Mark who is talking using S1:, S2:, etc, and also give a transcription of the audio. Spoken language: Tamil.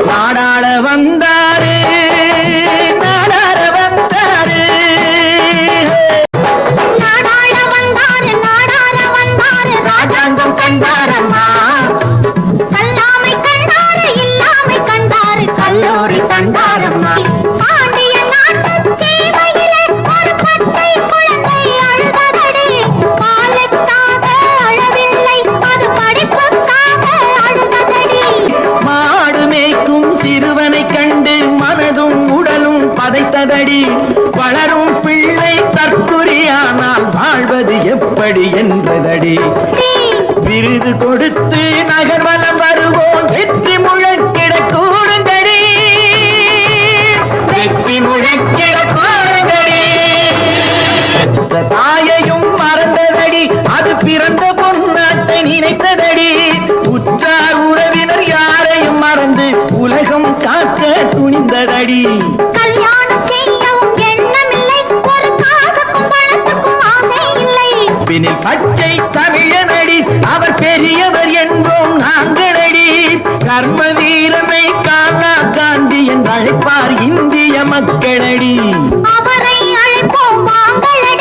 S1: நாடாள வந்தாரு நாடாள வந்தாரு
S2: நாடாள வந்தாரு நாடாள வந்தாரு ராஜாங்கம் கண்டாரம்மா கல்லாமை கண்டாரு இல்லாமை கண்டாரு கல்லூரி கண்டாரம்மா பாண்டிய நாட்டு சேவையிலே ஒரு பச்சை குழந்தை அழுததடி பாலுக்காக அழவில்லை அது படிப்புக்காக அழுததடி
S1: மாடு மேய்க்கும் சிறுவனை கண்டு மனதும் உடலும் பதைத்ததடி வளரும் பிள்ளை தற்குறியானால் வாழ்வது எப்படி என்றதடி விருது கொடுத்து நகர்வலம் வருவோம் வெற்றி முழக்கிட கூடுங்கடி வெற்றி முழக்கிட கூடுங்கடி தாயையும் மறந்ததடி அது பிறந்த பொன்னாட்டை நினைத்ததடி உற்றார் உறவினர் யாரையும் மறந்து உலகம் காக்க துணிந்ததடி
S2: கல்யாணம் செய்யவும் எண்ணமில்லை ஒரு காசுக்கும் பணத்துக்கும் ஆசை இல்லை
S1: பின்னில் பச்சை தமிழனடி அவர் பெரியவர் என்போம் நாங்களடி கர்ம வீரனை காலா காந்தி என்று அழைப்பார் இந்திய மக்களடி
S2: அவரை அழைப்போம் வாங்களடி